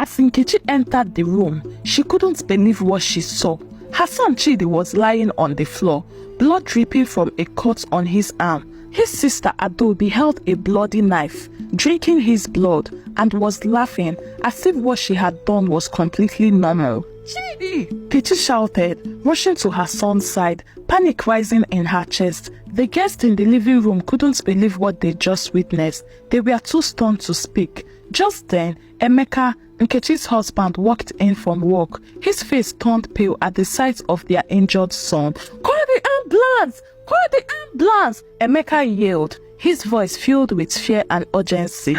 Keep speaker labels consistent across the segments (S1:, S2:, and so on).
S1: As Nkechi entered the room, she couldn't believe what she saw. Her son Chidi was lying on the floor, blood dripping from a cut on his arm. His sister Adobe held a bloody knife, drinking his blood, and was laughing as if what she had done was completely normal. Chidi! Nkechi shouted, rushing to her son's side, panic rising in her chest. The guests in the living room couldn't believe what they just witnessed. They were too stunned to speak. Just then, Emeka, Nkechi's husband, walked in from work. His face turned pale at the sight of their injured son. "Call the ambulance! Call the ambulance!" Emeka yelled, his voice filled with fear and urgency.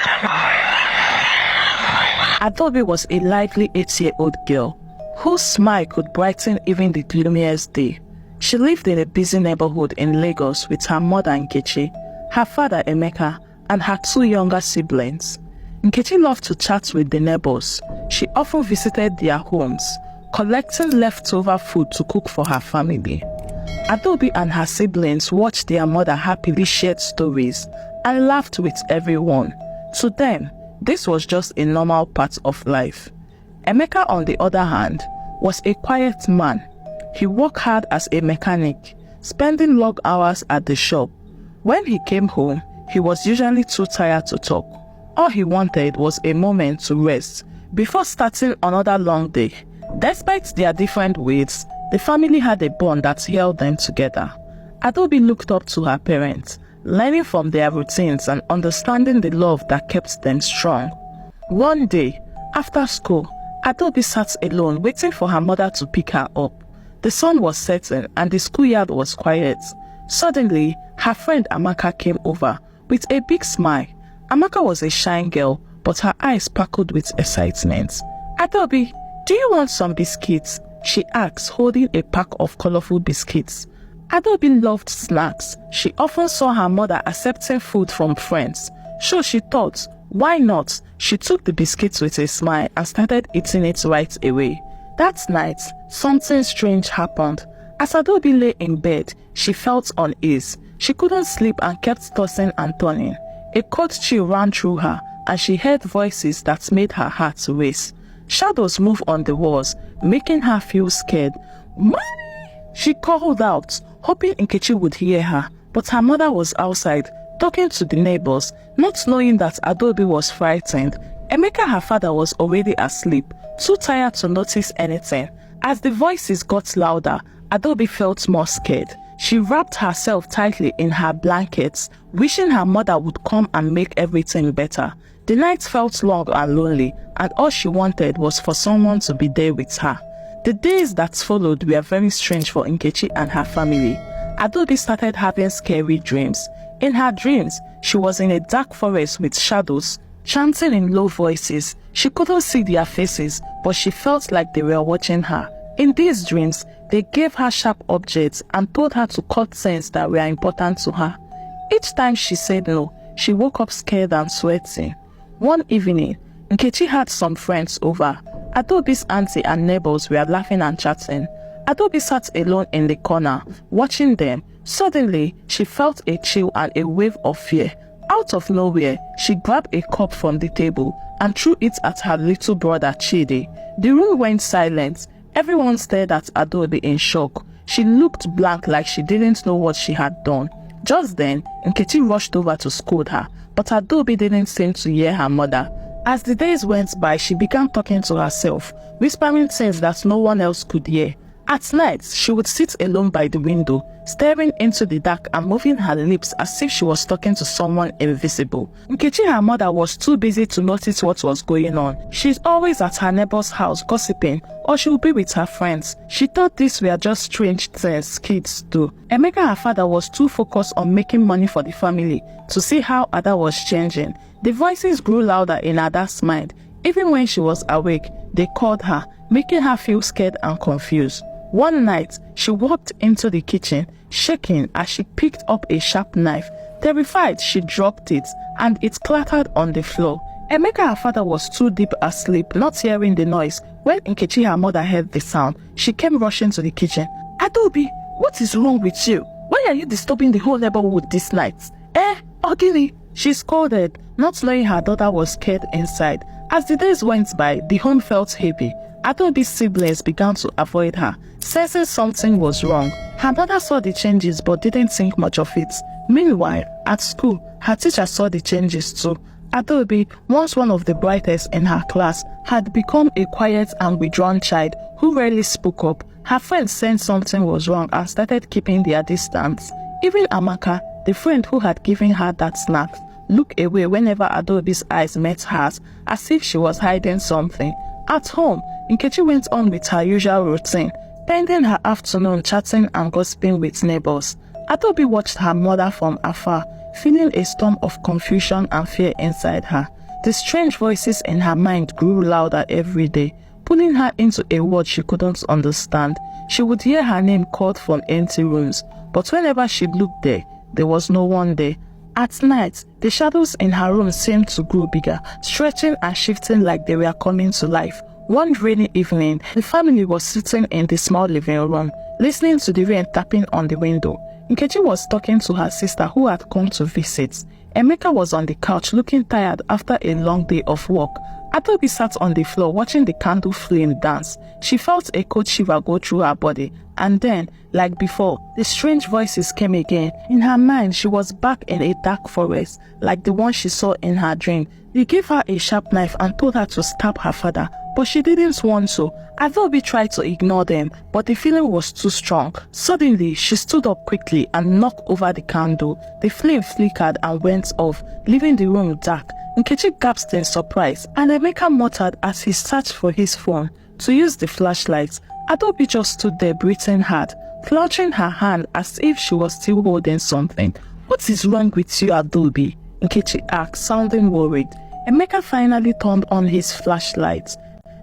S1: Adobe was a lively 8-year-old girl whose smile could brighten even the gloomiest day. She lived in a busy neighborhood in Lagos with her mother Nkechi, her father Emeka, and her 2 younger siblings. Nkechi loved to chat with the neighbors. She often visited their homes, collecting leftover food to cook for her family. Adobe and her siblings watched their mother happily share stories and laughed with everyone. To them, this was just a normal part of life. Emeka, on the other hand, was a quiet man. He worked hard as a mechanic, spending long hours at the shop. When he came home, he was usually too tired to talk. All he wanted was a moment to rest before starting another long day. Despite their different ways, the family had a bond that held them together. Adobe looked up to her parents, learning from their routines and understanding the love that kept them strong. One day, after school, Adobe sat alone waiting for her mother to pick her up. The sun was setting and the schoolyard was quiet. Suddenly, her friend Amaka came over with a big smile. Amaka was a shy girl, but her eyes sparkled with excitement. "Adobe, do you want some biscuits?" she asked, holding a pack of colorful biscuits. Adobe loved snacks. She often saw her mother accepting food from friends. So she thought, why not? She took the biscuits with a smile and started eating it right away. That night, something strange happened. As Adobe lay in bed, she felt unease. She couldn't sleep and kept tossing and turning. A cold chill ran through her, and she heard voices that made her heart race. Shadows moved on the walls, making her feel scared. "Mommy!" she called out, hoping Nkechi would hear her. But her mother was outside, talking to the neighbors, not knowing that Adobe was frightened. Emeka, her father, was already asleep, too tired to notice anything. As the voices got louder, Adobe felt more scared. She wrapped herself tightly in her blankets, wishing her mother would come and make everything better. The night felt long and lonely, and all she wanted was for someone to be there with her. The days that followed were very strange for Nkechi and her family. Adobe started having scary dreams. In her dreams, she was in a dark forest with shadows, chanting in low voices. She couldn't see their faces, but she felt like they were watching her. In these dreams, they gave her sharp objects and told her to cut things that were important to her. Each time she said no, she woke up scared and sweating. One evening, Nkechi had some friends over. Adobe's auntie and neighbors were laughing and chatting. Adobe sat alone in the corner, watching them. Suddenly, she felt a chill and a wave of fear. Out of nowhere, she grabbed a cup from the table and threw it at her little brother Chidi. The room went silent. Everyone stared at Adobe in shock. She looked blank, like she didn't know what she had done. Just then, Nkechi rushed over to scold her, but Adobe didn't seem to hear her mother. As the days went by, she began talking to herself, whispering things that no one else could hear. At night, she would sit alone by the window, staring into the dark and moving her lips as if she was talking to someone invisible. Nkechi, her mother, was too busy to notice what was going on. She's always at her neighbor's house gossiping, or she would be with her friends. She thought these were just strange things kids do. Emeka, her father, was too focused on making money for the family to see how Ada was changing. The voices grew louder in Ada's mind. Even when she was awake, they called her, making her feel scared and confused. One night, she walked into the kitchen, shaking as she picked up a sharp knife. Terrified, she dropped it, and it clattered on the floor. Emeka, her father, was too deep asleep, not hearing the noise. When Nkechi, her mother, heard the sound, she came rushing to the kitchen. "Adobe, what is wrong with you? Why are you disturbing the whole neighborhood this night?" Ogini, she scolded, not knowing her daughter was scared inside. As the days went by, the home felt heavy. Adaobi's siblings began to avoid her, sensing something was wrong. Her mother saw the changes but didn't think much of it. Meanwhile, at school, her teacher saw the changes too. Adaobi, once one of the brightest in her class, had become a quiet and withdrawn child who rarely spoke up. Her friends sensed something was wrong and started keeping their distance. Even Amaka, the friend who had given her that snack, looked away whenever Adaobi's eyes met hers, as if she was hiding something. At home, Nkechi went on with her usual routine, spending her afternoon chatting and gossiping with neighbors. Adaobi watched her mother from afar, feeling a storm of confusion and fear inside her. The strange voices in her mind grew louder every day, pulling her into a world she couldn't understand. She would hear her name called from empty rooms, but whenever she looked there was no one there. At night, the shadows in her room seemed to grow bigger, stretching and shifting like they were coming to life. One rainy evening, the family was sitting in the small living room, listening to the rain tapping on the window. Nkechi was talking to her sister who had come to visit. Emeka was on the couch looking tired after a long day of work. Adaobi sat on the floor watching the candle flame dance. She felt a cold shiver go through her body, and then, like before, the strange voices came again. In her mind, she was back in a dark forest, like the one she saw in her dream. They gave her a sharp knife and told her to stab her father, but she didn't want to. Adaobi tried to ignore them, but the feeling was too strong. Suddenly, she stood up quickly and knocked over the candle. The flame flickered and went off, leaving the room dark. Nkechi gasped in surprise, and Emeka muttered as he searched for his phone to use the flashlight. Adaobi just stood there breathing hard, clutching her hand as if she was still holding something. "What is wrong with you, Adaobi?" Nkechi asked, sounding worried. Emeka finally turned on his flashlight,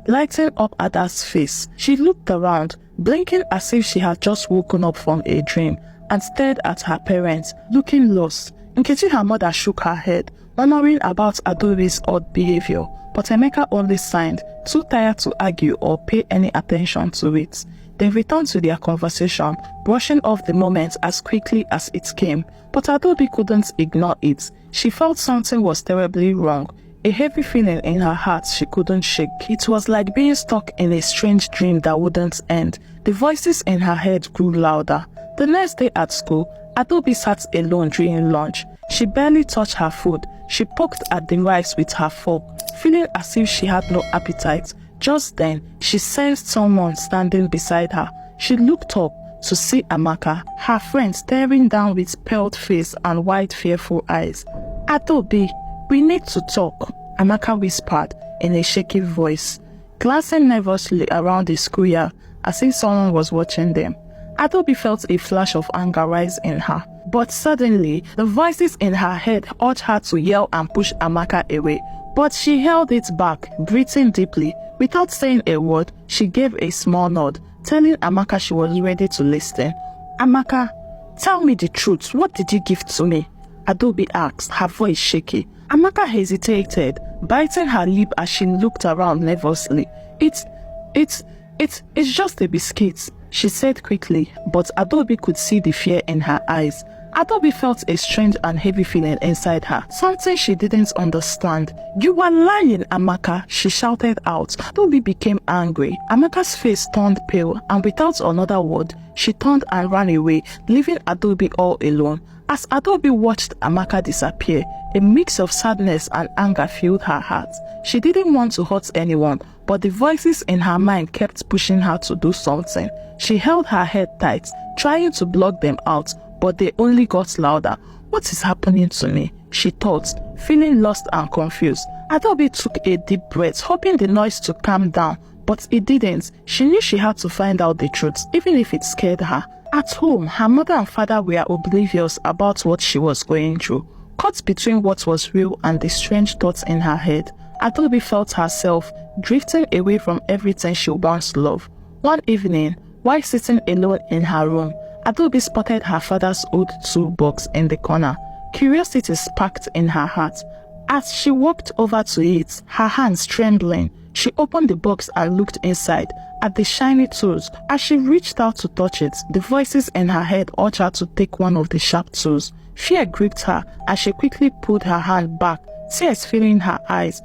S1: lighting up Ada's face. She looked around, blinking as if she had just woken up from a dream, and stared at her parents, looking lost. Nkechi, her mother, shook her head, murmuring about Adaobi's odd behavior, but Emeka only sighed, too tired to argue or pay any attention to it. They returned to their conversation, brushing off the moment as quickly as it came, but Adaobi couldn't ignore it. She felt something was terribly wrong, a heavy feeling in her heart she couldn't shake. It was like being stuck in a strange dream that wouldn't end. The voices in her head grew louder. The next day at school, Adaobi sat alone during lunch. She barely touched her food. She poked at the rice with her fork, feeling as if she had no appetite. Just then, she sensed someone standing beside her. She looked up to see Amaka, her friend, staring down with pale face and wide, fearful eyes. "Adaobi, we need to talk," Amaka whispered in a shaky voice, glancing nervously around the schoolyard as if someone was watching them. Adaobi felt a flash of anger rise in her, but suddenly, the voices in her head urged her to yell and push Amaka away. But she held it back, breathing deeply. Without saying a word, she gave a small nod, telling Amaka she was ready to listen. "Amaka, tell me the truth. What did you give to me?" Adaobi asked, her voice shaky. Amaka hesitated, biting her lip as she looked around nervously. It's just a biscuit," she said quickly, but Adaobi could see the fear in her eyes. Adaobi felt a strange and heavy feeling inside her, something she didn't understand. "You are lying, Amaka," she shouted out. Adaobi became angry. Amaka's face turned pale, and without another word, she turned and ran away, leaving Adaobi all alone. As Adaobi watched Amaka disappear, a mix of sadness and anger filled her heart. She didn't want to hurt anyone, but the voices in her mind kept pushing her to do something. She held her head tight, trying to block them out, but they only got louder. "What is happening to me?" she thought, feeling lost and confused. Adaobi took a deep breath, hoping the noise to calm down, but it didn't. She knew she had to find out the truth, even if it scared her. At home, her mother and father were oblivious about what she was going through, caught between what was real and the strange thoughts in her head. Adaobi felt herself drifting away from everything she once loved. One evening, while sitting alone in her room, Adaobi spotted her father's old toolbox in the corner. Curiosity sparked in her heart. As she walked over to it, her hands trembling, she opened the box and looked inside at the shiny tools. As she reached out to touch it, the voices in her head urged her to take one of the sharp tools. Fear gripped her as she quickly pulled her hand back, tears filling her eyes.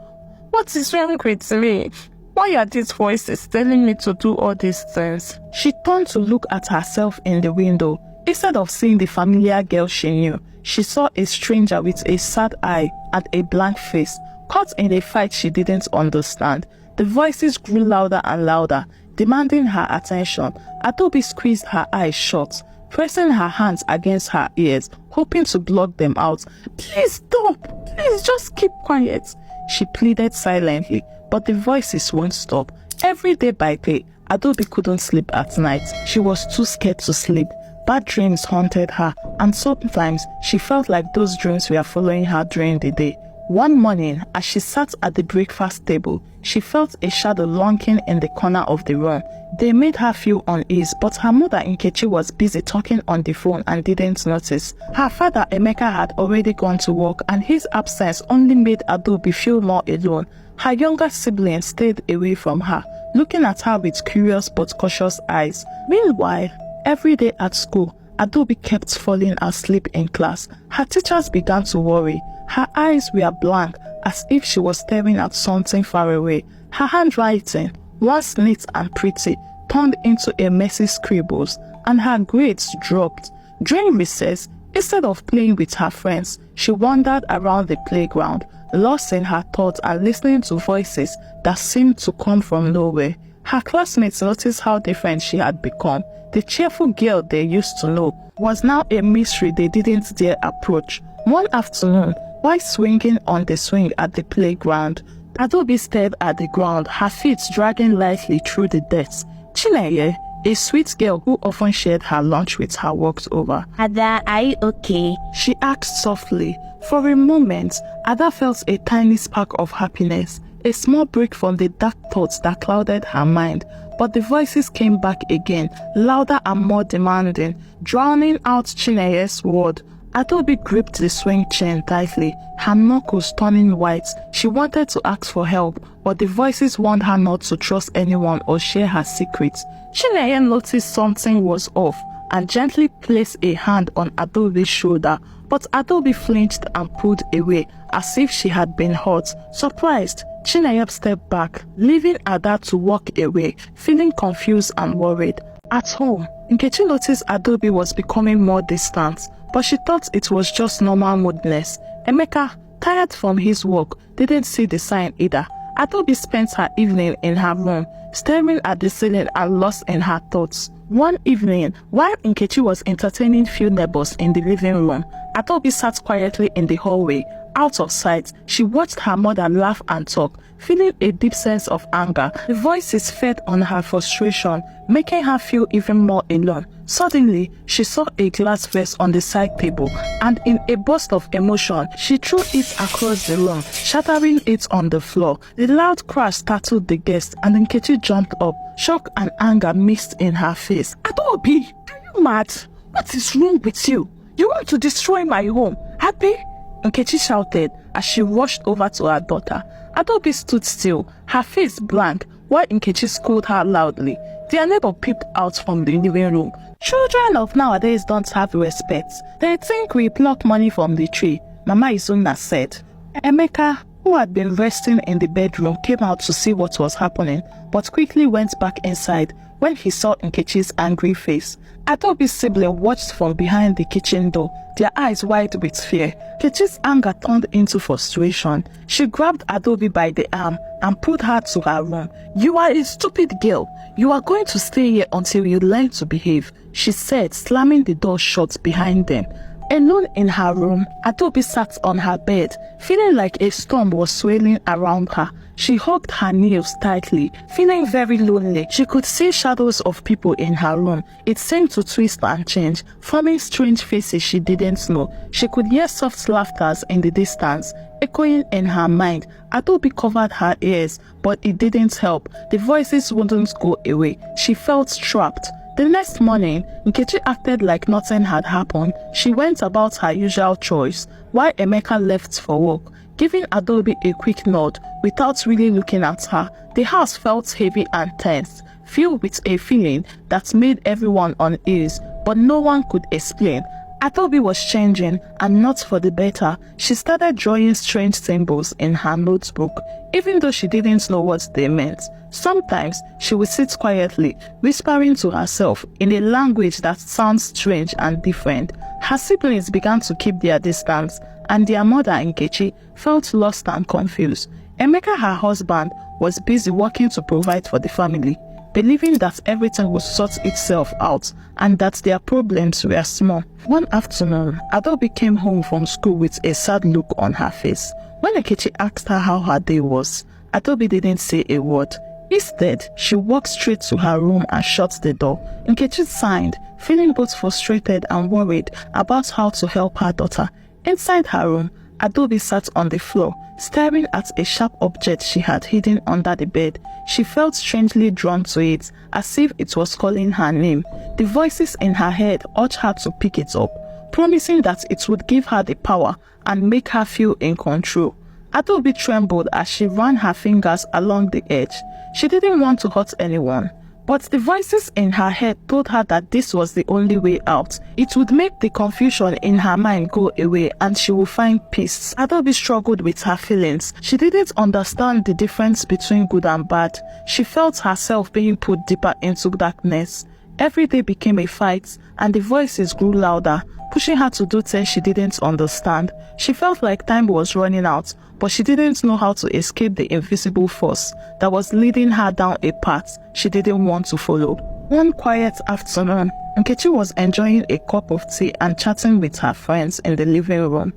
S1: What is wrong with me? Why are these voices telling me to do all these things? She turned to look at herself in the window. Instead of seeing the familiar girl she knew, she saw a stranger with a sad eye and a blank face, caught in a fight she didn't understand. The voices grew louder and louder, demanding her attention. Adaobi squeezed her eyes shut, pressing her hands against her ears, hoping to block them out. Please stop! Please just keep quiet! She pleaded silently, but the voices won't stop. Every day by day, Adaobi couldn't sleep at night. She was too scared to sleep. Bad dreams haunted her, and sometimes she felt like those dreams were following her during the day. One morning, as she sat at the breakfast table, she felt a shadow lurking in the corner of the room. They made her feel uneasy, but her mother Nkechi was busy talking on the phone and didn't notice. Her father Emeka had already gone to work, and his absence only made Adaobi feel more alone. Her younger sibling stayed away from her, looking at her with curious but cautious eyes. Meanwhile, every day at school, Adaobi kept falling asleep in class. Her teachers began to worry. Her eyes were blank, as if she was staring at something far away. Her handwriting, once neat and pretty, turned into a messy scribbles, and her grades dropped. During recess, instead of playing with her friends, she wandered around the playground, lost in her thoughts and listening to voices that seemed to come from nowhere. Her classmates noticed how different she had become. The cheerful girl they used to know was now a mystery they didn't dare approach. One afternoon, while swinging on the swing at the playground, Adaobi stared at the ground, her feet dragging lightly through the depths. Chineye, a sweet girl who often shared her lunch with her, walked over.
S2: Ada, are you okay?
S1: She asked softly. For a moment, Ada felt a tiny spark of happiness, a small break from the dark thoughts that clouded her mind. But the voices came back again, louder and more demanding, drowning out Chineye's word. Adaobi gripped the swing chain tightly, her knuckles turning white. She wanted to ask for help, but the voices warned her not to trust anyone or share her secrets. Chineye noticed something was off and gently placed a hand on Adaobi's shoulder, but Adaobi flinched and pulled away as if she had been hurt. Surprised, Chineye stepped back, leaving Ada to walk away, feeling confused and worried. At home, Nkechi noticed Adaobi was becoming more distant, but she thought it was just normal moodiness. Emeka, tired from his work, didn't see the sign either. Adaobi spent her evening in her room, staring at the ceiling and lost in her thoughts. One evening, while Nkechi was entertaining few neighbors in the living room, Adaobi sat quietly in the hallway. Out of sight, she watched her mother laugh and talk, feeling a deep sense of anger. The voices fed on her frustration, making her feel even more alone. Suddenly, she saw a glass vase on the side table, and in a burst of emotion, she threw it across the room, shattering it on the floor. The loud crash startled the guest, and Nkechi jumped up, shock and anger mixed in her face. Adaobi, are you mad? What is wrong with you? You want to destroy my home, Happy? Nkechi shouted as she rushed over to her daughter. Adaobi stood still, her face blank, while Nkechi scolded her loudly. Their neighbor peeped out from the living room. Children of nowadays don't have respect. They think we pluck money from the tree, Mama Izuna said. Emeka, who had been resting in the bedroom, came out to see what was happening, but quickly went back inside when he saw Nkechi's angry face. Adaobi's sibling watched from behind the kitchen door, their eyes wide with fear. Nkechi's anger turned into frustration. She grabbed Adaobi by the arm and pulled her to her room. You are a stupid girl. You are going to stay here until you learn to behave, she said, slamming the door shut behind them. Alone in her room, Adaobi sat on her bed, feeling like a storm was swirling around her. She hugged her nails tightly, feeling very lonely. She could see shadows of people in her room. It seemed to twist and change, forming strange faces she didn't know. She could hear soft laughter in the distance, echoing in her mind. Adaobi covered her ears, but it didn't help. The voices wouldn't go away. She felt trapped. The next morning, Nkechi acted like nothing had happened. She went about her usual chores, while Emeka left for work, giving Adaobi a quick nod without really looking at her. The house felt heavy and tense, filled with a feeling that made everyone uneasy, but no one could explain. Adobe was changing, and not for the better. She started drawing strange symbols in her notebook, even though she didn't know what they meant. Sometimes she would sit quietly, whispering to herself in a language that sounds strange and different. Her siblings began to keep their distance, and their mother, Nkechi, felt lost and confused. Emeka, her husband, was busy working to provide for the family, believing that everything would sort itself out and that their problems were small. One afternoon, Adobe came home from school with a sad look on her face. When Nkechi asked her how her day was, Adobe didn't say a word. Instead, she walked straight to her room and shut the door. Nkechi sighed, feeling both frustrated and worried about how to help her daughter. Inside her room, Adobe sat on the floor, staring at a sharp object she had hidden under the bed. She felt strangely drawn to it, as if it was calling her name. The voices in her head urged her to pick it up, promising that it would give her the power and make her feel in control. Adobe trembled as she ran her fingers along the edge. She didn't want to hurt anyone, but the voices in her head told her that this was the only way out. It would make the confusion in her mind go away and she would find peace. Adobe struggled with her feelings. She didn't understand the difference between good and bad. She felt herself being put deeper into darkness. Every day became a fight, and the voices grew louder, pushing her to do things she didn't understand. She felt like time was running out, but she didn't know how to escape the invisible force that was leading her down a path she didn't want to follow. One quiet afternoon, Nkechi was enjoying a cup of tea and chatting with her friends in the living room.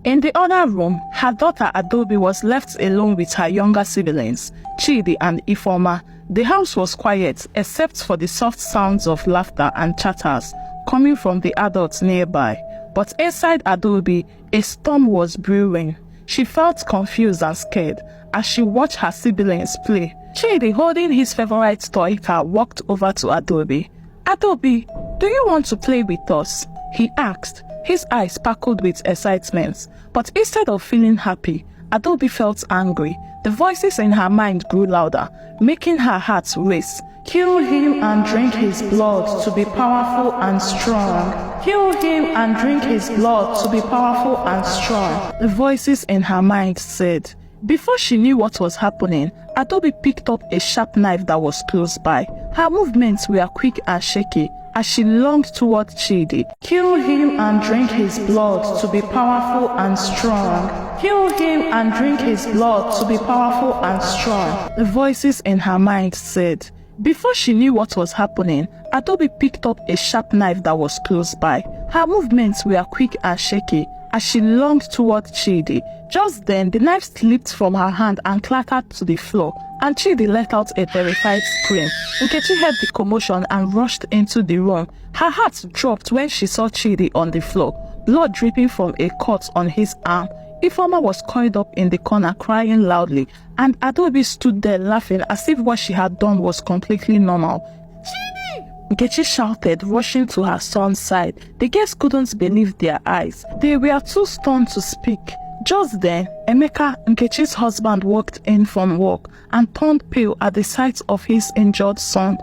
S1: In the other room, her daughter Adobe was left alone with her younger siblings, Chidi and Ifeoma. The house was quiet except for the soft sounds of laughter and chatters coming from the adults nearby. But inside Adobe, a storm was brewing. She felt confused and scared as she watched her siblings play. Chidi, holding his favorite toy car, walked over to Adobe. "Adobe, do you want to play with us?" he asked. His eyes sparkled with excitement, but instead of feeling happy, Adobe felt angry. The voices in her mind grew louder, making her heart race. "Kill him and drink his blood to be powerful and strong. Kill him and drink his blood to be powerful and strong," the voices in her mind said. Before she knew what was happening, Adobe picked up a sharp knife that was close by. Her movements were quick and shaky as she lunged toward Chidi. "Kill him and drink his blood to be powerful and strong. Kill him and drink his blood to be powerful and strong," the voices in her mind said. Before she knew what was happening, Adobe picked up a sharp knife that was close by. Her movements were quick and shaky as she lunged toward Chidi. Just then, the knife slipped from her hand and clattered to the floor, and Chidi let out a terrified scream. Nkechi heard the commotion and rushed into the room. Her heart dropped when she saw Chidi on the floor, blood dripping from a cut on his arm. Ifeoma was coiled up in the corner crying loudly, and Adobe stood there laughing as if what she had done was completely normal. "Chidi!" Nkechi shouted, rushing to her son's side. The girls couldn't believe their eyes. They were too stunned to speak. Just then, Emeka, Nkechi's husband, walked in from work and turned pale at the sight of his injured son.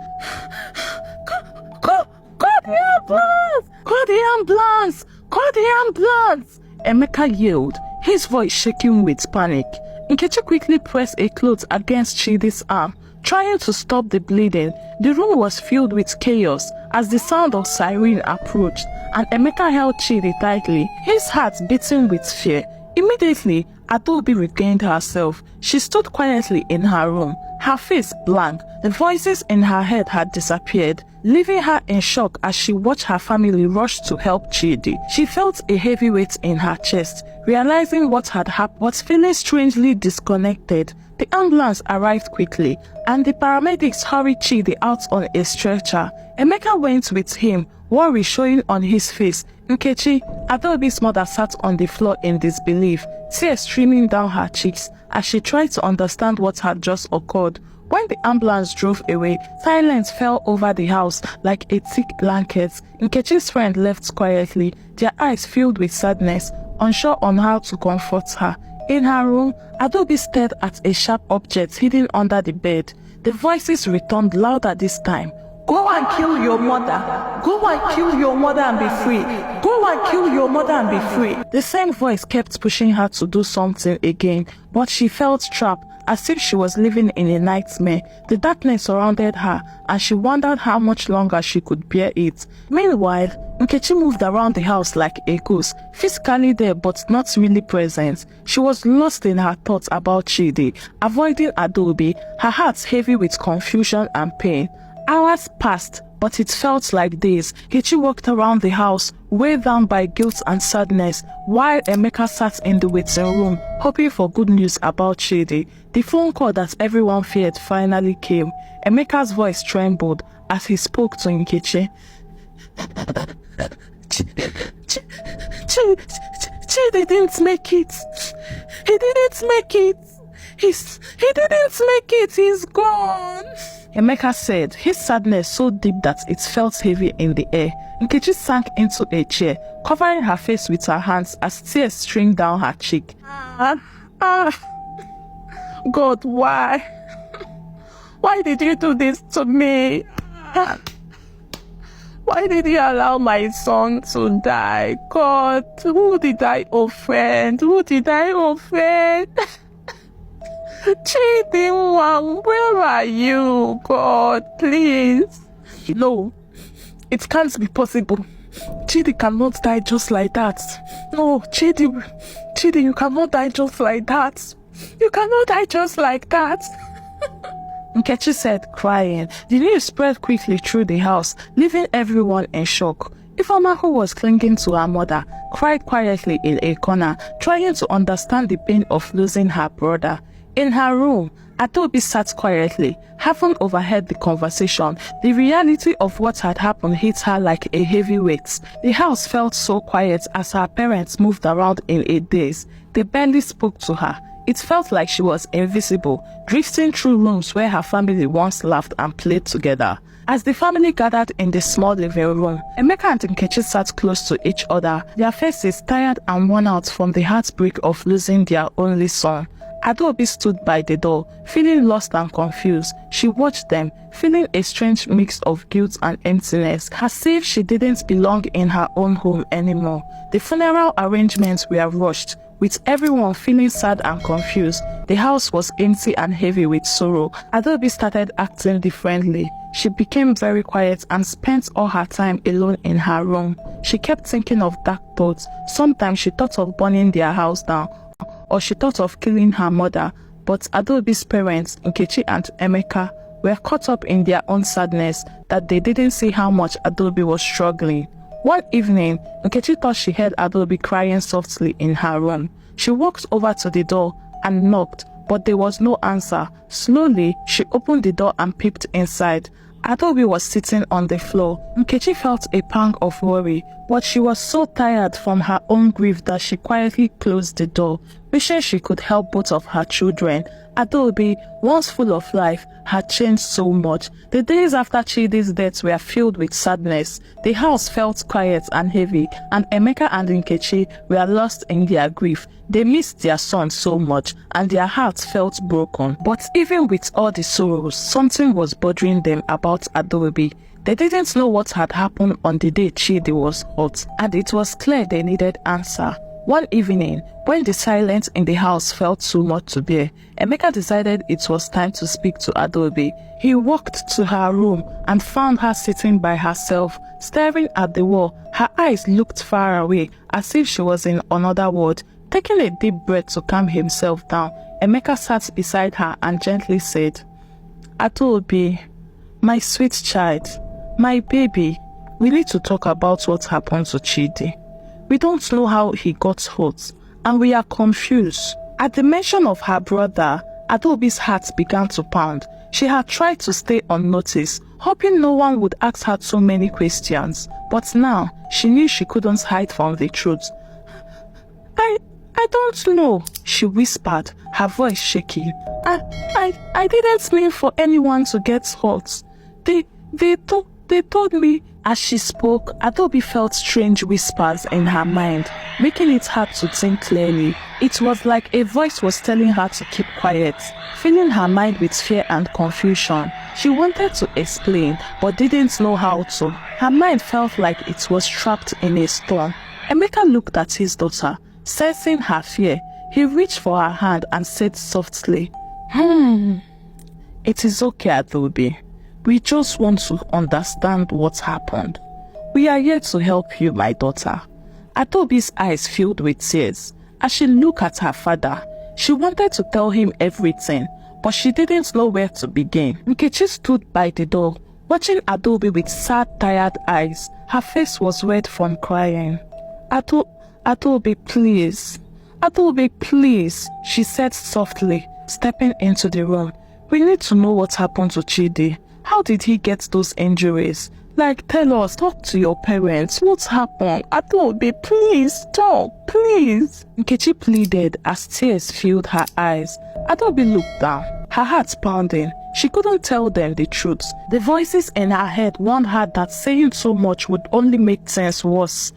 S1: Call the ambulance! Call the ambulance! Call the ambulance! Emeka yelled, his voice shaking with panic. Nkechi quickly pressed a cloth against Chidi's arm, trying to stop the bleeding. The room was filled with chaos as the sound of siren approached, and Emeka held Chidi tightly, his heart beating with fear. Immediately, Adobe regained herself. She stood quietly in her room, her face blank. The voices in her head had disappeared, leaving her in shock as she watched her family rush to help Chidi. She felt a heavy weight in her chest, realizing what had happened, but feeling strangely disconnected. The ambulance arrived quickly, and the paramedics hurried Chidi out on a stretcher. Emeka went with him, worry showing on his face. Nkechi, Adobe's mother, sat on the floor in disbelief, tears streaming down her cheeks as she tried to understand what had just occurred. When the ambulance drove away, silence fell over the house like a thick blanket. Nkechi's friend left quietly, their eyes filled with sadness, unsure on how to comfort her. In her room, Adobe stared at a sharp object hidden under the bed. The voices returned louder this time. Go and kill your mother. Go and kill your mother and be free. Go and kill your mother and be free. The same voice kept pushing her to do something again, but she felt trapped, as if she was living in a nightmare. The darkness surrounded her, and she wondered how much longer she could bear it. Meanwhile, Nkechi moved around the house like a ghost, physically there but not really present. She was lost in her thoughts about Chidi, avoiding Adaobi, her heart heavy with confusion and pain. Hours passed, but it felt like days. Nkechi walked around the house, weighed down by guilt and sadness, while Emeka sat in the waiting room, hoping for good news about Chidi. The phone call that everyone feared finally came. Emeka's voice trembled as he spoke to Nkechi. Chidi didn't make it. He didn't make it. He didn't make it. He's gone. Emeka said, his sadness so deep that it felt heavy in the air. Nkechi sank into a chair, covering her face with her hands as tears streamed down her cheek. God, why? Why did you do this to me? Why did you allow my son to die? God, who did I offend? Who did I offend? Chidi, where are you? God, please. No, it can't be possible. Chidi cannot die just like that. No, Chidi, you cannot die just like that. You cannot die just like that. Nkechi said, crying. The news spread quickly through the house, leaving everyone in shock. Ifeoma, who was clinging to her mother, cried quietly in a corner, trying to understand the pain of losing her brother. In her room, Adaobi sat quietly, having overheard the conversation. The reality of what had happened hit her like a heavy weight. The house felt so quiet as her parents moved around in a daze. They barely spoke to her. It felt like she was invisible, drifting through rooms where her family once laughed and played together. As the family gathered in the small living room, Emeka and Nkechi sat close to each other, their faces tired and worn out from the heartbreak of losing their only son. Adaobi stood by the door, feeling lost and confused. She watched them, feeling a strange mix of guilt and emptiness, as if she didn't belong in her own home anymore. The funeral arrangements were rushed, with everyone feeling sad and confused. The house was empty and heavy with sorrow. Adaobi started acting differently. She became very quiet and spent all her time alone in her room. She kept thinking of dark thoughts. Sometimes she thought of burning their house down, or she thought of killing her mother. But Adaobi's parents, Nkechi and Emeka, were caught up in their own sadness that they didn't see how much Adaobi was struggling. One evening, Nkechi thought she heard Adaobi crying softly in her room. She walked over to the door and knocked, but there was no answer. Slowly, she opened the door and peeped inside. Adaobi was sitting on the floor. Nkechi felt a pang of worry, but she was so tired from her own grief that she quietly closed the door, wishing she could help both of her children. Adaobi, once full of life, had changed so much. The days after Chidi's death were filled with sadness. The house felt quiet and heavy, and Emeka and Nkechi were lost in their grief. They missed their son so much, and their hearts felt broken. But even with all the sorrows, something was bothering them about Adaobi. They didn't know what had happened on the day Chidi was hurt, and it was clear they needed answer. One evening, when the silence in the house felt too much to bear, Emeka decided it was time to speak to Adaobi. He walked to her room and found her sitting by herself, staring at the wall. Her eyes looked far away, as if she was in another world. Taking a deep breath to calm himself down, Emeka sat beside her and gently said, Adaobi, my sweet child, my baby, we need to talk about what happened to Chidi. We don't know how he got hurt, and we are confused. At the mention of her brother, Adaobi's heart began to pound. She had tried to stay unnoticed, hoping no one would ask her too many questions. But now, she knew she couldn't hide from the truth. I don't know, she whispered, her voice shaking. I didn't mean for anyone to get hurt. They told me As she spoke, Adobe felt strange whispers in her mind, making it hard to think clearly. It was like a voice was telling her to keep quiet, filling her mind with fear and confusion. She wanted to explain, but didn't know how to. Her mind felt like it was trapped in a storm. Emeka looked at his daughter, sensing her fear. He reached for her hand and said softly, "It is okay, Adobe. We just want to understand what happened. We are here to help you, my daughter." Adobe's eyes filled with tears. As she looked at her father, she wanted to tell him everything, but she didn't know where to begin. Nkechi stood by the door, watching Adobe with sad, tired eyes. Her face was red from crying. Adobe, please. Adobe, please," she said softly, stepping into the room. "We need to know what happened to Chidi. How did he get those injuries? Like, tell us, talk to your parents. What happened? Adobe, please, talk, please." Nkechi pleaded as tears filled her eyes. Adobe looked down, her heart pounding. She couldn't tell them the truth. The voices in her head warned her that saying so much would only make things worse.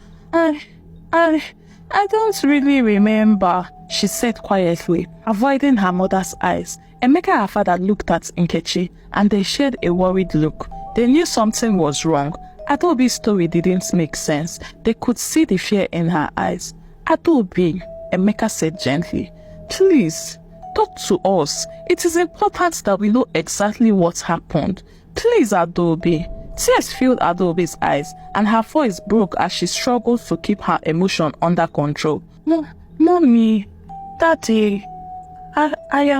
S1: I don't really remember," she said quietly, avoiding her mother's eyes. Emeka and her father looked at Nkechi and they shared a worried look. They knew something was wrong. Adobe's story didn't make sense. They could see the fear in her eyes. "Adobe," Emeka said gently, "please, talk to us. It is important that we know exactly what happened. Please, Adobe." Tears filled Adobe's eyes and her voice broke as she struggled to keep her emotion under control. Mommy, Daddy, I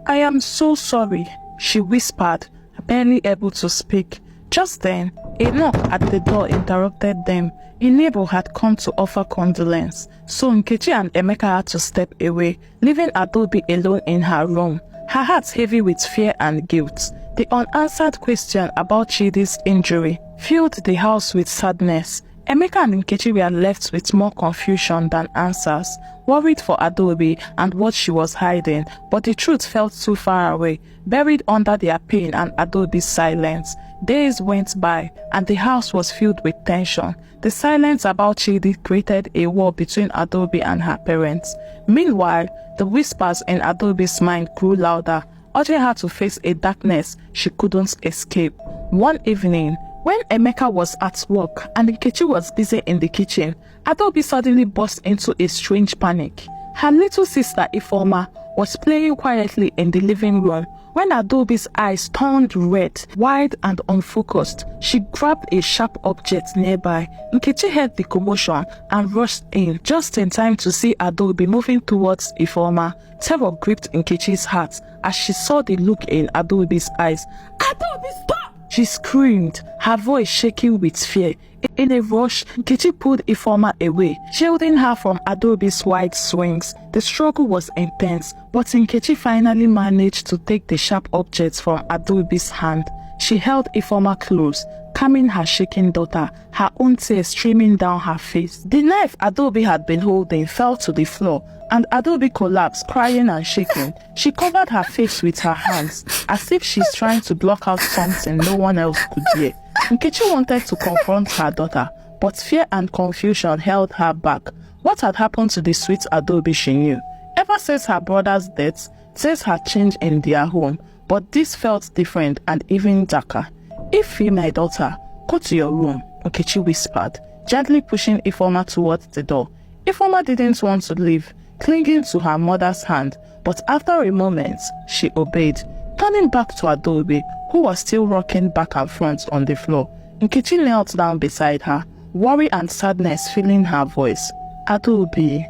S1: am so sorry," she whispered, barely able to speak. Just then, a knock at the door interrupted them. A neighbor had come to offer condolence, so Nkechi and Emeka had to step away, leaving Adobe alone in her room, her heart heavy with fear and guilt. The unanswered question about Chidi's injury filled the house with sadness. Emeka and Nkechi were left with more confusion than answers, worried for Adobe and what she was hiding, but the truth felt too far away, buried under their pain and Adobe's silence. Days went by and the house was filled with tension. The silence about Chidi created a war between Adobe and her parents. Meanwhile, the whispers in Adobe's mind grew louder, urging her to face a darkness she couldn't escape. One evening, when Emeka was at work and Nkechi was busy in the kitchen, Adobe suddenly burst into a strange panic. Her little sister Ifeoma was playing quietly in the living room. When Adobe's eyes turned red, wide and unfocused, she grabbed a sharp object nearby. Nkechi heard the commotion and rushed in, just in time to see Adobe moving towards Ifeoma. Terror gripped Nkechi's heart as she saw the look in Adobe's eyes. "Adobe, stop!" she screamed, her voice shaking with fear. In a rush, Nkechi pulled Ifeoma away, shielding her from Adobe's wide swings. The struggle was intense, but Nkechi finally managed to take the sharp object from Adobe's hand. She held Ifeoma close, calming her shaking daughter, her own tears streaming down her face. The knife Adobe had been holding fell to the floor, and Adobe collapsed, crying and shaking. She covered her face with her hands, as if she's trying to block out something no one else could hear. Nkechi wanted to confront her daughter, but fear and confusion held her back. What had happened to the sweet Adobe she knew? Ever since her brother's death, things had changed in their home, but this felt different and even darker. "Ify, my daughter, go to your room," Nkechi whispered, gently pushing Ifeoma towards the door. Ifeoma didn't want to leave, clinging to her mother's hand, but after a moment, she obeyed. Turning back to Adobe, who was still rocking back and front on the floor, Nkechi knelt down beside her, worry and sadness filling her voice. "Adobe,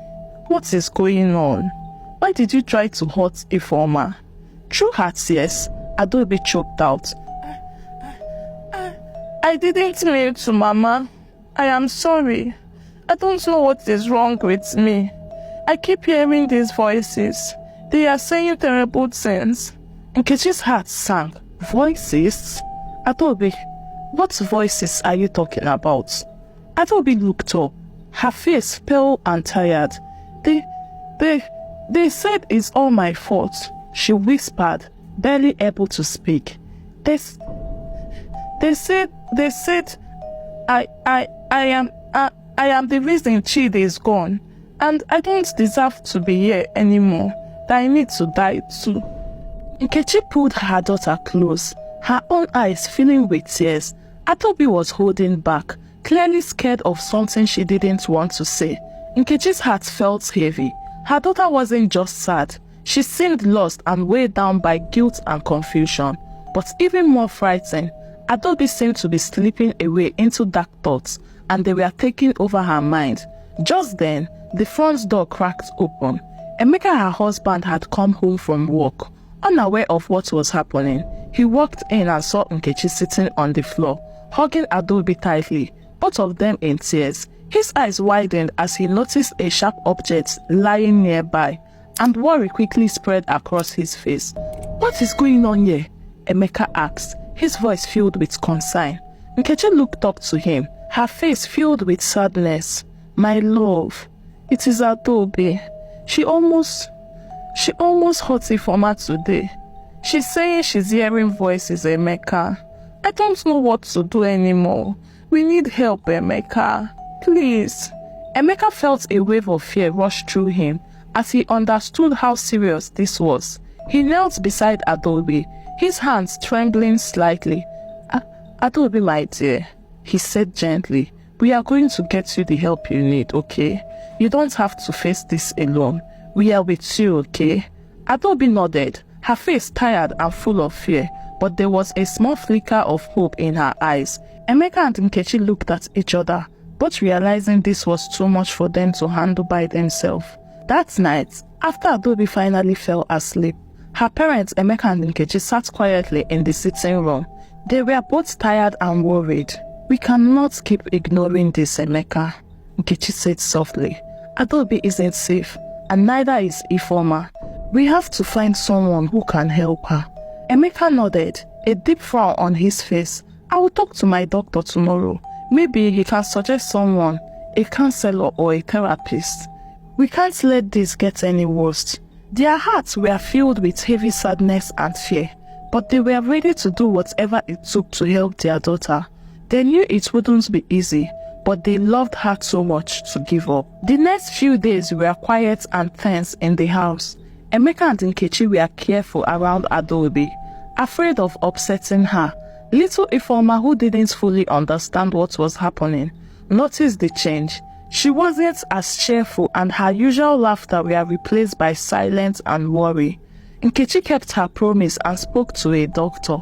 S1: what is going on? Why did you try to hurt Ifeoma?" Through her tears, Adobe choked out, I didn't mean to, Mama. I am sorry. I don't know what is wrong with me. I keep hearing these voices. They are saying terrible things." Nkechi's heart sank. "Voices? Adobe, what voices are you talking about?" Adobe looked up, her face pale and tired. They said it's all my fault," she whispered, barely able to speak. They said I am the reason Chidi is gone, and I don't deserve to be here anymore. That I need to die too. Nkechi pulled her daughter close, her own eyes filling with tears. Adaobi was holding back, clearly scared of something she didn't want to say. Nkechi's heart felt heavy. Her daughter wasn't just sad. She seemed lost and weighed down by guilt and confusion. But even more frightened, Adaobi seemed to be slipping away into dark thoughts, and they were taking over her mind. Just then, the front door cracked open. Emeka, her husband, had come home from work. Unaware of what was happening, he walked in and saw Nkechi sitting on the floor, hugging Adaobi tightly, both of them in tears. His eyes widened as he noticed a sharp object lying nearby, and worry quickly spread across his face. "What is going on here?" Emeka asked, his voice filled with concern. Nkechi looked up to him, her face filled with sadness. "My love, it is Adaobi. She almost hurt Ifeoma today. She's saying she's hearing voices, Emeka. I don't know what to do anymore. We need help, Emeka. Please." Emeka felt a wave of fear rush through him as he understood how serious this was. He knelt beside Adaobi, his hands trembling slightly. "Adaobi, my dear," he said gently, "we are going to get you the help you need, okay? You don't have to face this alone. We are with you, okay?" Adaobi nodded, her face tired and full of fear, but there was a small flicker of hope in her eyes. Emeka and Nkechi looked at each other, both realizing this was too much for them to handle by themselves. That night, after Adaobi finally fell asleep, her parents, Emeka and Nkechi, sat quietly in the sitting room. They were both tired and worried. "We cannot keep ignoring this, Emeka," Nkechi said softly. "Adaobi isn't safe, and neither is Ifeoma. We have to find someone who can help her." Emeka nodded, a deep frown on his face. "I will talk to my doctor tomorrow. Maybe he can suggest someone, a counselor or a therapist. We can't let this get any worse." Their hearts were filled with heavy sadness and fear, but they were ready to do whatever it took to help their daughter. They knew it wouldn't be easy, but they loved her too much to give up. The next few days were quiet and tense in the house. Emeka and Nkechi were careful around Adaobi, afraid of upsetting her. Little Ifeoma, who didn't fully understand what was happening, noticed the change. She wasn't as cheerful, and her usual laughter were replaced by silence and worry. Nkechi kept her promise and spoke to a doctor.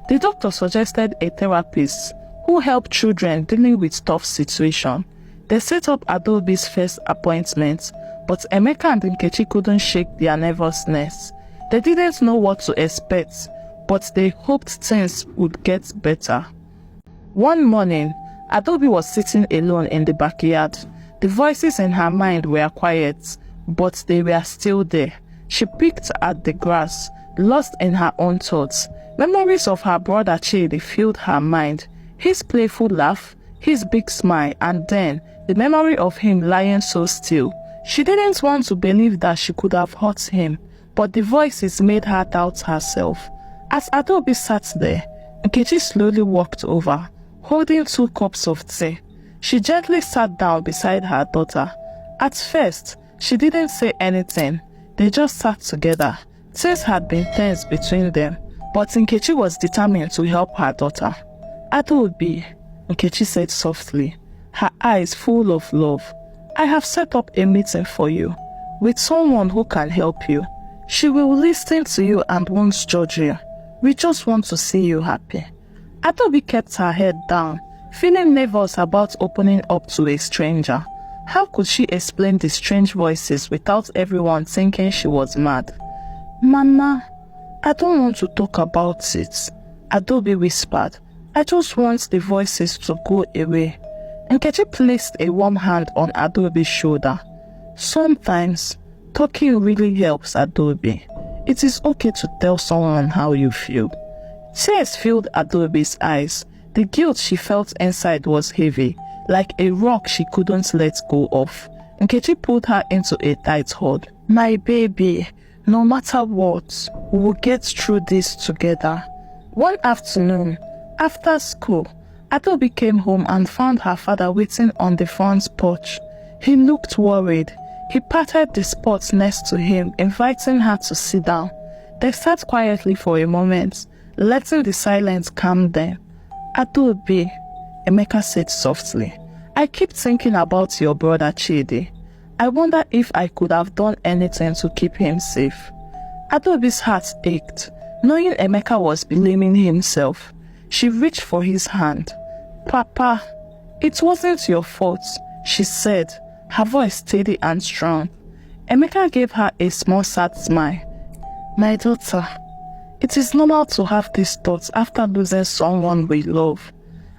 S1: The doctor suggested a therapist who helped children dealing with tough situations. They set up Adaobi's first appointment, but Emeka and Nkechi couldn't shake their nervousness. They didn't know what to expect, but they hoped things would get better. One morning, Adaobi was sitting alone in the backyard. The voices in her mind were quiet, but they were still there. She picked at the grass, lost in her own thoughts. Memories of her brother Chidi filled her mind. His playful laugh, his big smile, and then the memory of him lying so still. She didn't want to believe that she could have hurt him, but the voices made her doubt herself. As Adaobi sat there, Nkechi slowly walked over, holding 2 cups of tea. She gently sat down beside her daughter. At first, she didn't say anything. They just sat together. Things had been tense between them, but Nkechi was determined to help her daughter. "Adaobi," Nkechi said softly, her eyes full of love, "I have set up a meeting for you with someone who can help you. She will listen to you and won't judge you. We just want to see you happy." Adaobi kept her head down, feeling nervous about opening up to a stranger. How could she explain the strange voices without everyone thinking she was mad? "Mama, I don't want to talk about it," Adaobi whispered. "I just want the voices to go away." Nkechi placed a warm hand on Adaobi's shoulder. "Sometimes, talking really helps, Adaobi. It is okay to tell someone how you feel." Tears filled Adaobi's eyes. The guilt she felt inside was heavy, like a rock she couldn't let go of. Nkechi pulled her into a tight hug. "My baby, no matter what, we will get through this together." One afternoon, after school, Adobe came home and found her father waiting on the front porch. He looked worried. He patted the spot next to him, inviting her to sit down. They sat quietly for a moment, letting the silence calm them. Adobe, Emeka said softly, I keep thinking about your brother Chidi. I wonder if I could have done anything to keep him safe. Adobe's heart ached, knowing Emeka was blaming himself. She reached for his hand. Papa, it wasn't your fault, she said, her voice steady and strong. Emeka gave her a small sad smile. My daughter, it is normal to have these thoughts after losing someone we love.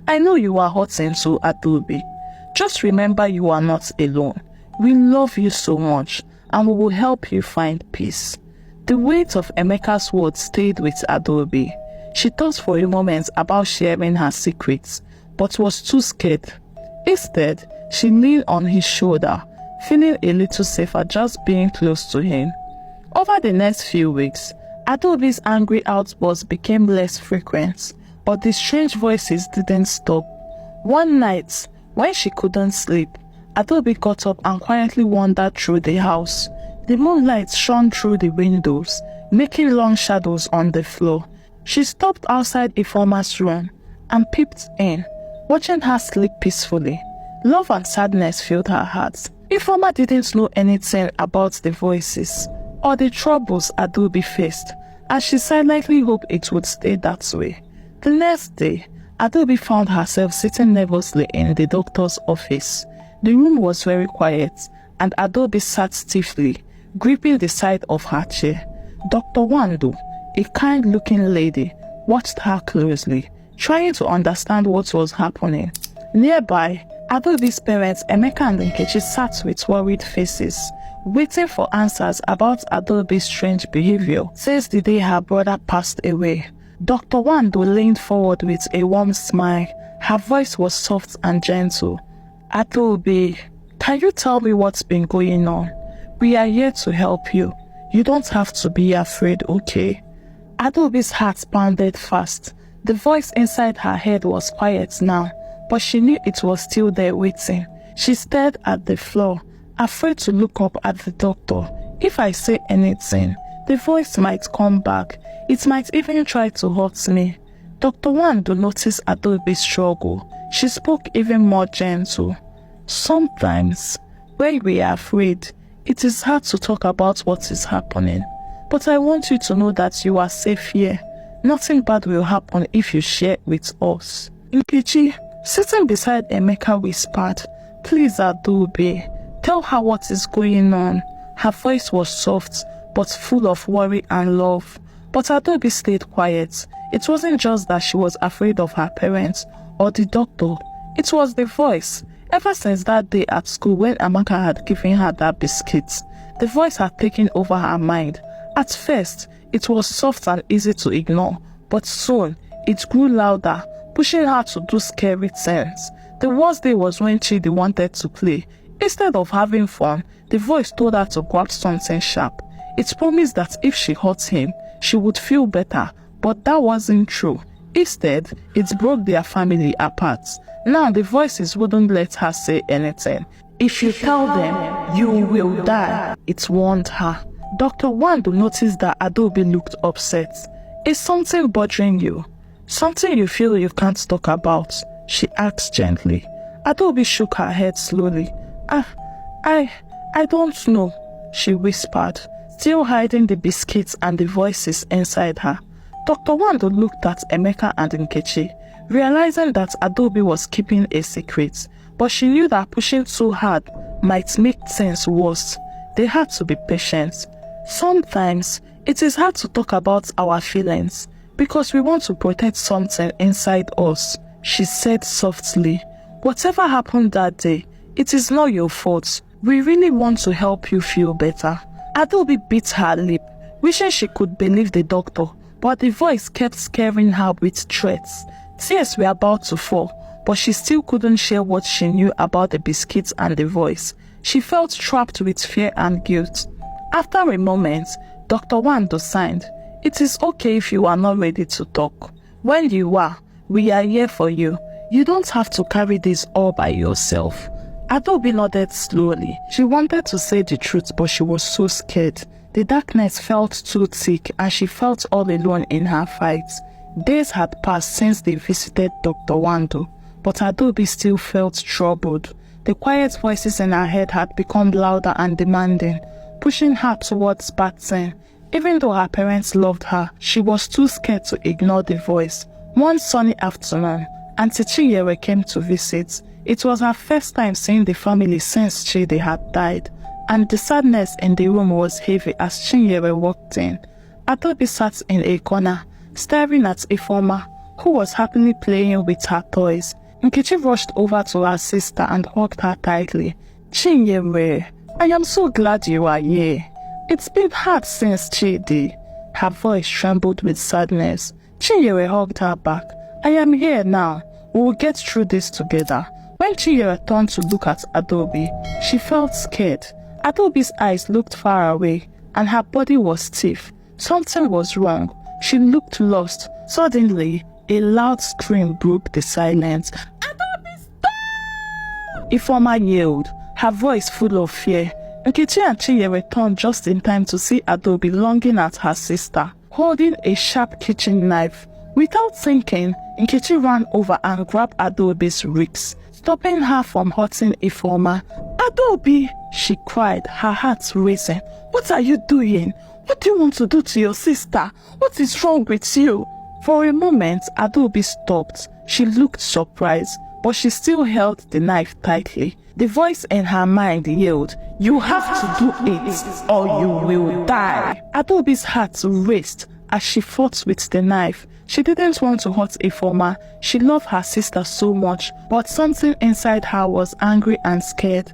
S1: I know you are hurting too, Adobe. Just remember you are not alone. We love you so much, and we will help you find peace. The weight of Emeka's words stayed with Adobe. She thought for a moment about sharing her secrets, but was too scared. Instead, she leaned on his shoulder, feeling a little safer just being close to him. Over the next few weeks, Adobe's angry outbursts became less frequent, but the strange voices didn't stop. One night, when she couldn't sleep, Adobe got up and quietly wandered through the house. The moonlight shone through the windows, making long shadows on the floor. She stopped outside Ifeoma's room and peeped in, watching her sleep peacefully. Love and sadness filled her heart. Ifeoma didn't know anything about the voices or the troubles Adobe faced, and she silently hoped it would stay that way. The next day, Adobe found herself sitting nervously in the doctor's office. The room was very quiet, and Adobe sat stiffly, gripping the side of her chair. Dr. Wando, a kind-looking lady, watched her closely, trying to understand what was happening. Nearby, Adobe's parents, Emeka and Nkechi, sat with worried faces, waiting for answers about Adobe's strange behavior since the day her brother passed away. Dr. Wando leaned forward with a warm smile. Her voice was soft and gentle. Adobe, can you tell me what's been going on? We are here to help you. You don't have to be afraid, okay? Adobe's heart pounded fast. The voice inside her head was quiet now, but she knew it was still there waiting. She stared at the floor, afraid to look up at the doctor. If I say anything, the voice might come back. It might even try to hurt me. Dr. Wando noticed Adobe's struggle. She spoke even more gentle. Sometimes, when we are afraid, it is hard to talk about what is happening. But I want you to know that you are safe here. Nothing bad will happen if you share with us. Nkechi, sitting beside Emeka, whispered, Please, Adobe, tell her what is going on. Her voice was soft, but full of worry and love. But Adobe stayed quiet. It wasn't just that she was afraid of her parents or the doctor. It was the voice. Ever since that day at school when Amaka had given her that biscuit, the voice had taken over her mind. At first, it was soft and easy to ignore, but soon, it grew louder, pushing her to do scary things. The worst day was when Chidi wanted to play. Instead of having fun, the voice told her to grab something sharp. It promised that if she hurt him, she would feel better, but that wasn't true. Instead, it broke their family apart. Now the voices wouldn't let her say anything. If you tell them, you will die, it warned her. Dr. Wando noticed that Adobe looked upset. Is something bothering you? Something you feel you can't talk about? She asked gently. Adobe shook her head slowly. I don't know, she whispered, still hiding the biscuits and the voices inside her. Dr. Wando looked at Emeka and Nkechi, realizing that Adobe was keeping a secret, but she knew that pushing too hard might make things worse. They had to be patient. Sometimes, it is hard to talk about our feelings because we want to protect something inside us, she said softly. Whatever happened that day, it is not your fault. We really want to help you feel better. Adobe bit her lip, wishing she could believe the doctor, but the voice kept scaring her with threats. Tears were about to fall, but she still couldn't share what she knew about the biscuits and the voice. She felt trapped with fear and guilt. After a moment, Dr. Wando signed. It is okay if you are not ready to talk. When you are, we are here for you. You don't have to carry this all by yourself. Adaobi nodded slowly. She wanted to say the truth, but she was so scared. The darkness felt too thick and she felt all alone in her fight. Days had passed since they visited Dr. Wando, but Adaobi still felt troubled. The quiet voices in her head had become louder and demanding, pushing her towards bad things. Even though her parents loved her, she was too scared to ignore the voice. One sunny afternoon, Auntie Chinyere came to visit. It was her first time seeing the family since Chidi had died, and the sadness in the room was heavy as Chinyere walked in. Adaobi sat in a corner, staring at Ifeoma, who was happily playing with her toys. Nkechi rushed over to her sister and hugged her tightly. Chinyere, I am so glad you are here. It's been hard since Chidi. Her voice trembled with sadness. Chinyere hugged her back. I am here now. We will get through this together. When Chinyere turned to look at Adaobi, she felt scared. Adaobi's eyes looked far away, and her body was stiff. Something was wrong. She looked lost. Suddenly, a loud scream broke the silence. Adaobi, stop! Ifeoma yelled, her voice full of fear. Nkechi and Chinyere turned just in time to see Adaobi lunging at her sister, holding a sharp kitchen knife. Without thinking, Nkechi ran over and grabbed Adaobi's wrists, stopping her from hurting Ifeoma. Adaobi, she cried, her heart racing. What are you doing? What do you want to do to your sister? What is wrong with you? For a moment, Adaobi stopped. She looked surprised, but she still held the knife tightly. The voice in her mind yelled, you have to do it or you will die. Adaobi's heart raced as she fought with the knife. She didn't want to hurt Ifeoma. She loved her sister so much, but something inside her was angry and scared.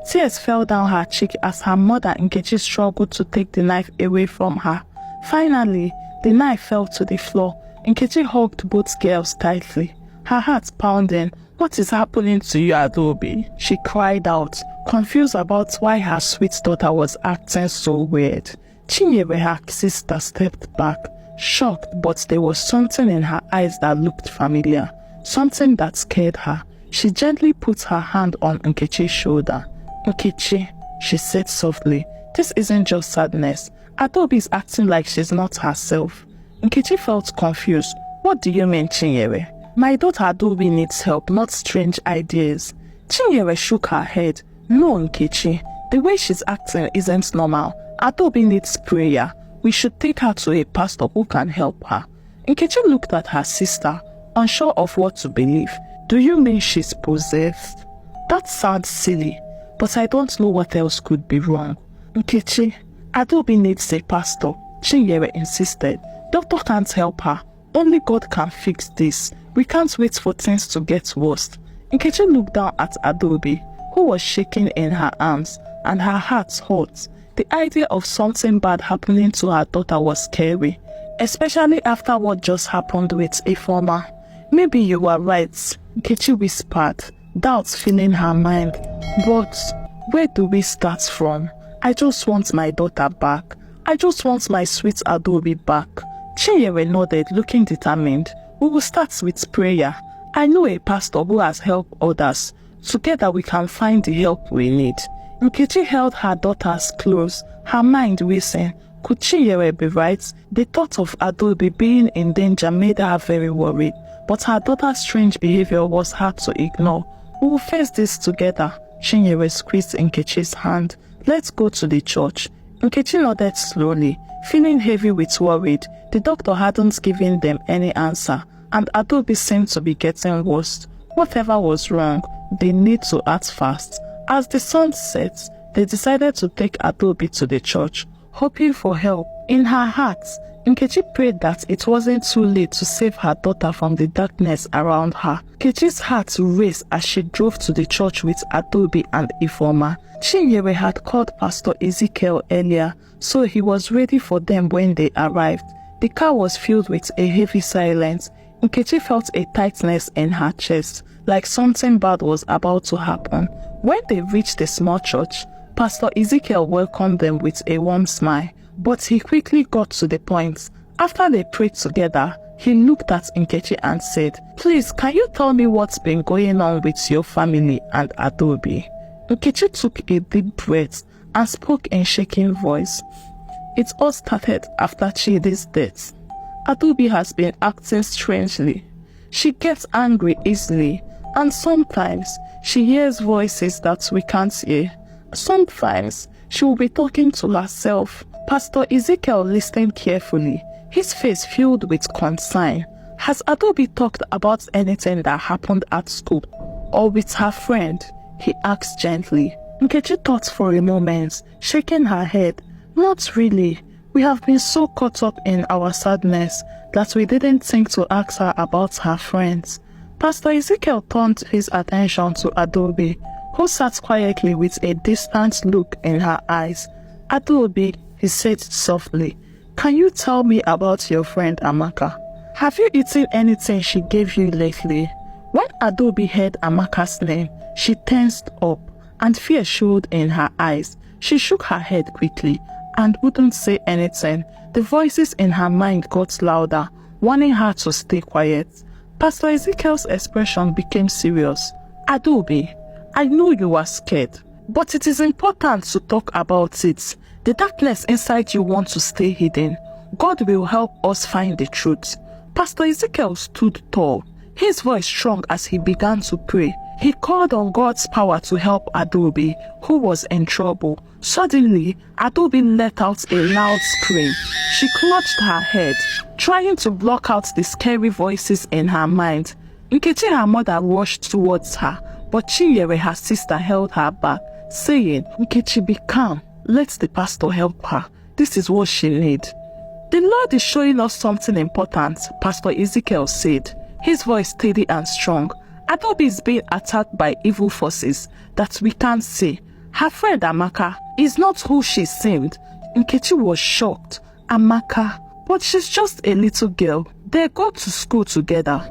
S1: Tears fell down her cheek as her mother Nkechi struggled to take the knife away from her. Finally, the knife fell to the floor. Nkechi hugged both girls tightly, her heart pounding. What is happening to you, Adaobi? She cried out, confused about why her sweet daughter was acting so weird. Chinyere, her sister, stepped back, shocked, but there was something in her eyes that looked familiar, something that scared her. She gently put her hand on Nkechi's shoulder. Nkechi, she said softly, this isn't just sadness. Adaobi is acting like she's not herself. Nkechi felt confused. What do you mean, Chinyere? My daughter Adaobi needs help, not strange ideas. Chinyere shook her head. No, Nkechi, the way she's acting isn't normal. Adaobi needs prayer. We should take her to a pastor who can help her. Nkechi looked at her sister, unsure of what to believe. Do you mean she's possessed? That sounds silly, but I don't know what else could be wrong. Nkechi, Adaobi needs a pastor, Chinyere insisted. Doctor can't help her. Only God can fix this. We can't wait for things to get worse. Nkechi looked down at Adaobi, who was shaking in her arms, and her heart hurt. The idea of something bad happening to her daughter was scary, especially after what just happened with Ifeoma. Maybe you were right, Nkechi whispered, doubts filling her mind. But where do we start from? I just want my daughter back. I just want my sweet Adaobi back. Chinyere nodded, looking determined. We will start with prayer. I know a pastor who has helped others. Together we can find the help we need. Nkechi held her daughters close, her mind racing. Could Chinyere be right? The thought of Adaobi being in danger made her very worried, but her daughter's strange behavior was hard to ignore. We will face this together. Chinyere squeezed Nkechi's hand. Let's go to the church. Nkechi nodded slowly, feeling heavy with worry. The doctor hadn't given them any answer, and Adaobi seemed to be getting worse. Whatever was wrong, they need to act fast. As the sun set, they decided to take Adaobi to the church, hoping for help. In her heart, Nkechi prayed that it wasn't too late to save her daughter from the darkness around her. Nkechi's heart raced as she drove to the church with Adaobi and Ifeoma. Chinyere had called Pastor Ezekiel earlier, so he was ready for them when they arrived. The car was filled with a heavy silence. Nkechi felt a tightness in her chest, like something bad was about to happen. When they reached the small church, Pastor Ezekiel welcomed them with a warm smile, but he quickly got to the point. After they prayed together, He looked at Nkechi and said, "Please, can you tell me what's been going on with your family and Adobe?" Nkechi took a deep breath and spoke in shaking voice. "It all started after Chidi's death. Adobe has been acting strangely. She gets angry easily, and sometimes she hears voices that we can't hear. Sometimes she will be talking to herself." Pastor Ezekiel listened carefully, his face filled with concern. "Has Adobe talked about anything that happened at school or with her friend?" he asked gently. Nkechi thought for a moment, shaking her head. "Not really. We have been so caught up in our sadness that we didn't think to ask her about her friends." Pastor Ezekiel turned his attention to Adobe, who sat quietly with a distant look in her eyes. "Adobe," he said softly, "can you tell me about your friend Amaka? Have you eaten anything she gave you lately?" When Adobe heard Amaka's name, she tensed up and fear showed in her eyes. She shook her head quickly and wouldn't say anything. The voices in her mind got louder, warning her to stay quiet. Pastor Ezekiel's expression became serious. "Adobe, I know you are scared, but it is important to talk about it. The darkness inside you wants to stay hidden. God will help us find the truth." Pastor Ezekiel stood tall, his voice strong as he began to pray. He called on God's power to help Adobe, who was in trouble. Suddenly, Adobe let out a loud scream. She clutched her head, trying to block out the scary voices in her mind. Nkechi, her mother, rushed towards her, but Chinyere, her sister, held her back, saying, "Nkechi, be calm. Let the pastor help her. This is what she needs." "The Lord is showing us something important," Pastor Ezekiel said, his voice steady and strong. "Adobe is being attacked by evil forces that we can't see. Her friend Amaka is not who she seemed." Nkechi was shocked. "Amaka? But she's just a little girl. They go to school together."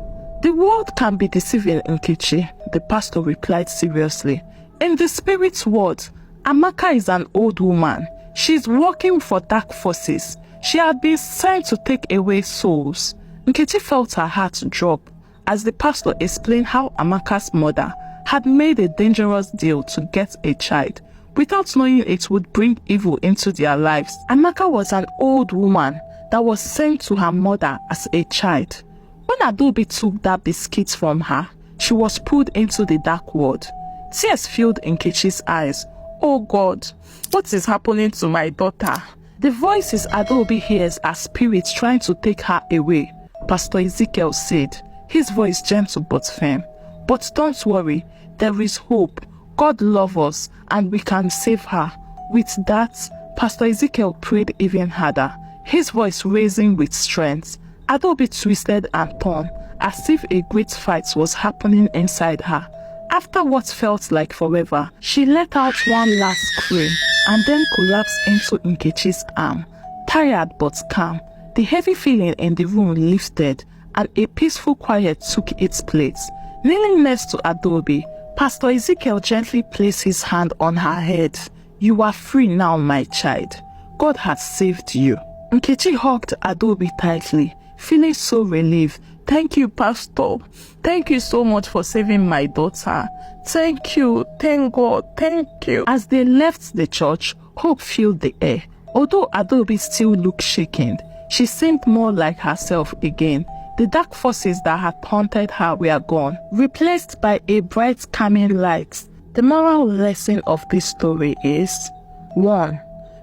S1: "The world can be deceiving, Nkechi," the pastor replied seriously. "In the spirit world, Amaka is an old woman. She's working for dark forces. She had been sent to take away souls." Nkechi felt her heart drop as the pastor explained how Amaka's mother had made a dangerous deal to get a child without knowing it would bring evil into their lives. Amaka was an old woman that was sent to her mother as a child. When Adobe took that biscuit from her, she was pulled into the dark world. Tears filled Nkechi's eyes. "Oh God, what is happening to my daughter?" The voices Adobe hears are spirits trying to take her away, Pastor Ezekiel said, his voice gentle but firm. "But don't worry, there is hope. God loves us and we can save her." With that, Pastor Ezekiel prayed even harder, his voice raising with strength. Adobe twisted and turned, as if a great fight was happening inside her. After what felt like forever, she let out one last scream and then collapsed into Nkechi's arm. Tired but calm, the heavy feeling in the room lifted and a peaceful quiet took its place. Kneeling next to Adobe, Pastor Ezekiel gently placed his hand on her head. "You are free now, my child. God has saved you." Nkechi hugged Adobe tightly, feeling so relieved. "Thank you, Pastor. Thank you so much for saving my daughter. Thank you. Thank God. Thank you." As they left the church, hope filled the air. Although Adobe still looked shaken, she seemed more like herself again. The dark forces that had haunted her were gone, replaced by a bright, calming light. The moral lesson of this story is: 1.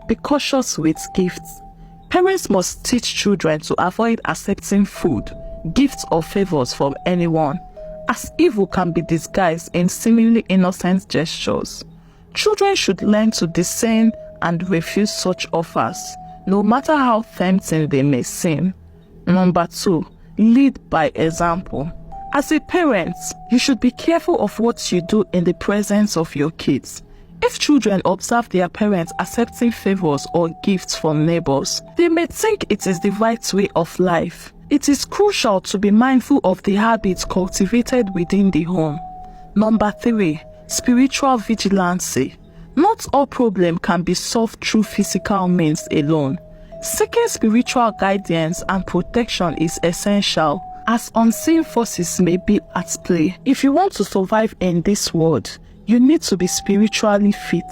S1: Be cautious with gifts. Parents must teach children to avoid accepting food, gifts or favors from anyone, as evil can be disguised in seemingly innocent gestures. Children should learn to discern and refuse such offers, no matter how tempting they may seem. 2. Lead by example. As a parent, you should be careful of what you do in the presence of your kids. If children observe their parents accepting favors or gifts from neighbors, they may think it is the right way of life. It is crucial to be mindful of the habits cultivated within the home. 3. Spiritual vigilancy. Not all problems can be solved through physical means alone. Seeking spiritual guidance and protection is essential, as unseen forces may be at play. If you want to survive in this world, you need to be spiritually fit.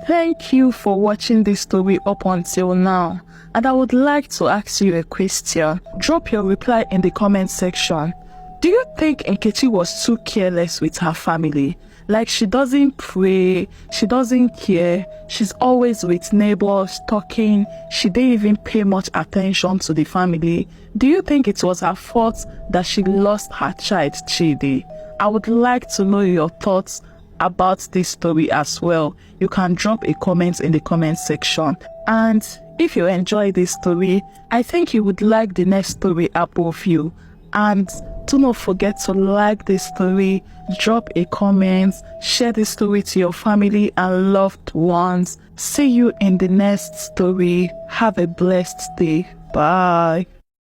S1: Thank you for watching this story up until now, and I would like to ask you a question. Drop your reply in the comment section. Do you think Nkechi was too careless with her family? Like, she doesn't pray, she doesn't care, she's always with neighbors talking, she didn't even pay much attention to the family. Do you think it was her fault that she lost her child, Chidi? I would like to know your thoughts about this story as well. You can drop a comment in the comment section. And if you enjoy this story, I think you would like the next story above you. And do not forget to like this story, drop a comment, share this story to your family and loved ones. See you in the next story. Have a blessed day. Bye.